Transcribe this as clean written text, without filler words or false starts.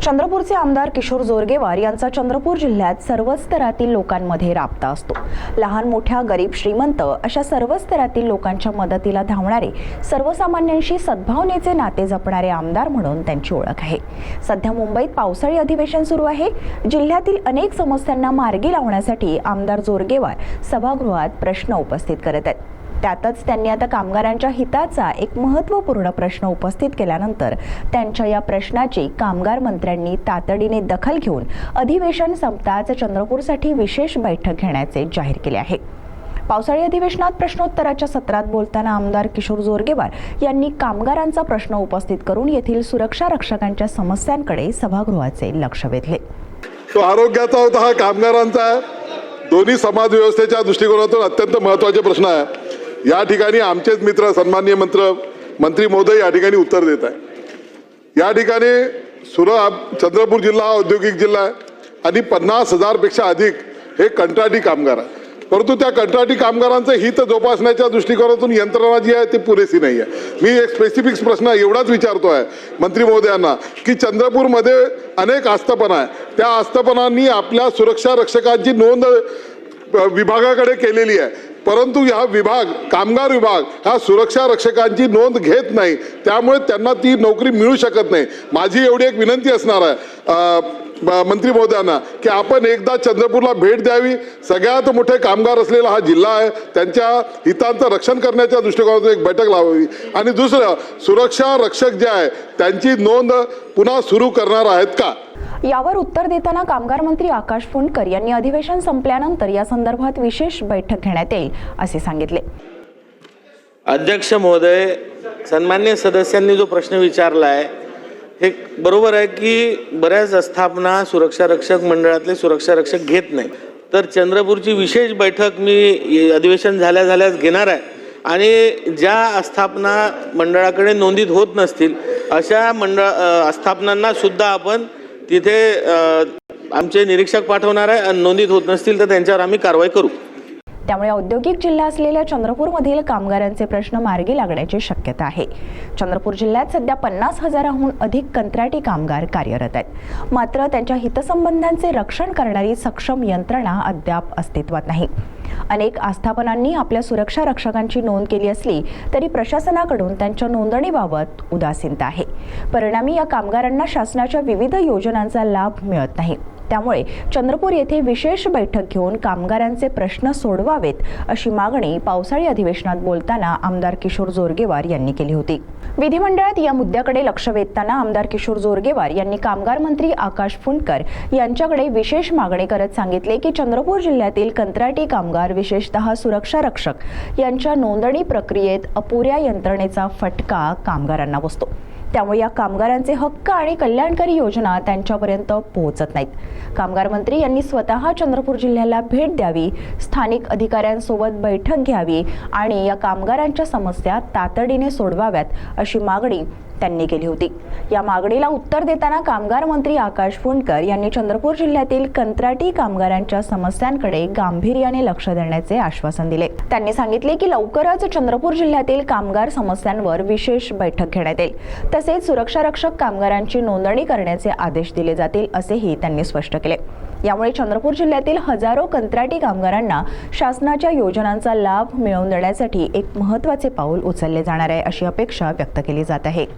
चंद्रपूरचे आमदार किशोर जोरगेवार यांचा चंद्रपूर जिल्ह्यात सर्वच स्तरातील लोकांमध्ये राबता असतो। लहान मोठ्या गरीब श्रीमंत अशा सर्वच स्तरातील लोकांच्या मदतीला धावणारे, सर्वसामान्यांशी सद्भावनेचे नाते जपणारे आमदार म्हणून त्यांची ओळख आहे। सध्या मुंबईत पावसाळी अधिवेशन सुरू आहे। जिल्ह्यातील अनेक समस्यांना मार्गी लावण्यासाठी आमदार जोरगेवार सभागृहात प्रश्न उपस्थित करत आहेत। त्यातच त्यांनी आता कामगारांच्या हिताचा एक महत्त्वपूर्ण प्रश्न उपस्थित केल्यानंतर त्यांच्या या प्रश्नाची कामगार मंत्र्यांनी तातडीने दखल घेऊन अधिवेशन संपताच चंद्रपूरसाठी विशेष बैठक घेण्याचे जाहीर केले आहे। पावसाळी अधिवेशनात प्रश्नोत्तराच्या सत्रात बोलताना आमदार किशोर जोरगेवार यांनी कामगारांचा प्रश्न उपस्थित करून येथील सुरक्षा रक्षकांच्या समस्यांकडे सभागृहाचे लक्ष वेधले। तो आरोग्याचा होता, हा कामगारांचा दोन्ही समाज व्यवस्थेच्या दृष्टिकोनातून अत्यंत महत्त्वाचे प्रश्न आहे। या ठिकाणी आमचेच मित्र सन्माननीय मंत्री महोदय या ठिकाणी उत्तर देत आहे। या ठिकाणी चंद्रपूर जिल्हा औद्योगिक जिल्हा आहे आणि 50,000 पेक्षा अधिक हे कंत्राटी कामगार आहे। परंतु त्या कंत्राटी कामगारांचं हित जोपासण्याच्या दृष्टिकोनातून यंत्रणा जी आहे ती पुरेशी नाही आहे। मी एक स्पेसिफिक प्रश्न एवढाच विचारतो आहे मंत्री महोदयांना की चंद्रपूरमध्ये अनेक आस्थापना आहे, त्या आस्थापनांनी आपल्या सुरक्षा रक्षकांची नोंद विभागाकडे केलेली आहे, परंतु हा विभाग कामगार विभाग हा सुरक्षा रक्षकांची नोंद घेत नाही, त्यामुळे त्यांना ती नोकरी मिळू शकत नाही। माझी एवढी एक विनंती असणार आहे मंत्री महोदयांना की आपण एकदा चंद्रपूरला भेट द्यावी। सगळ्यात मोठे कामगार असलेला हा जिल्हा आहे, त्यांच्या हितांचं रक्षण करण्याच्या दृष्टिकोनातून एक बैठक लावावी। आणि दुसरं, सुरक्षा रक्षक जे आहे त्यांची नोंद पुन्हा सुरू करणार आहेत का? यावर उत्तर देताना कामगार मंत्री आकाश फुंडकर यांनी अधिवेशन संपल्यानंतर या संदर्भात विशेष बैठक घेण्यात येईल असे सांगितले। अध्यक्ष महोदय, सन्माननीय सदस्यांनी जो प्रश्न विचारला आहे हे बरोबर आहे की बऱ्याच आस्थापना सुरक्षा रक्षक मंडळातले सुरक्षा रक्षक घेत नाही, तर चंद्रपूरची विशेष बैठक मी अधिवेशन झाल्याच घेणार आहे आणि ज्या आस्थापना मंडळाकडे नोंदीत होत नसतील अशा आस्थापनांना सुद्धा आपण तिथे आमचे निरीक्षक पाठवणार आहे आणि नोंदीत होत नसतील तर त्यांच्यावर आम्ही कारवाई करू। त्यामुळे औद्योगिक जिल्हा असलेल्या चंद्रपूरमधील कामगारांचे प्रश्न मार्गी लागण्याची शक्यता आहे। चंद्रपूर जिल्ह्यात सध्या 50,000हून अधिक कंत्राटी कामगार कार्यरत आहेत, मात्र त्यांच्या हितसंबंधांचे रक्षण करणारी सक्षम यंत्रणा अद्याप अस्तित्वात नाही। अनेक आस्थापनांनी आपल्या सुरक्षा रक्षकांची नोंद केली असली तरी प्रशासनाकडून त्यांच्या नोंदणीबाबत उदासीनता आहे। परिणामी या कामगारांना शासनाच्या विविध योजनांचा लाभ मिळत नाही। त्यामुळे चंद्रपूर येथे विशेष बैठक घेऊन कामगारांचे प्रश्न सोडवावेत अशी मागणी पावसाळी अधिवेशनात बोलताना आमदार किशोर जोरगेवार यांनी केली होती। विधिमंडळात या मुद्द्याकडे लक्ष वेधताना आमदार किशोर जोरगेवार यांनी कामगार मंत्री आकाश फुंडकर यांच्याकडे विशेष मागणी करत सांगितले की चंद्रपूर जिल्ह्यातील कंत्राटी कामगार विशेषतः सुरक्षा रक्षक यांच्या नोंदणी प्रक्रियेत अपुऱ्या यंत्रणेचा फटका कामगारांना बसतो। त्यामुळे या कामगारांचे हक्क आणि कल्याणकारी योजना त्यांच्यापर्यंत पोहोचत नाहीत। कामगार मंत्री यांनी स्वतः चंद्रपूर जिल्ह्याला भेट द्यावी, स्थानिक अधिकाऱ्यांसोबत बैठक घ्यावी आणि या कामगारांच्या समस्या तातडीने सोडवाव्यात अशी मागणी त्यांनी केली होती। या मागणीला उत्तर देताना कामगार मंत्री आकाश फुंडकर यांनी चंद्रपूर जिल्ह्यातील कंत्राटी कामगारांच्या समस्यांकडे गांभीर्याने लक्ष देण्याचे आश्वासन दिले। त्यांनी सांगितले की लवकरच चंद्रपूर जिल्ह्यातील कामगार समस्यांवर विशेष बैठक घेण्यात येईल, तसेच सुरक्षा रक्षक कामगारांची नोंदणी करण्याचे आदेश दिले जातील असेही त्यांनी स्पष्ट केले। यामुळे चंद्रपूर जिल्ह्यातील हजारो कंत्राटी कामगारांना शासनाच्या योजनांचा लाभ मिळवून देण्यासाठी एक महत्त्वाचे पाऊल उचलले जाणार आहे अशी अपेक्षा व्यक्त केली जात आहे।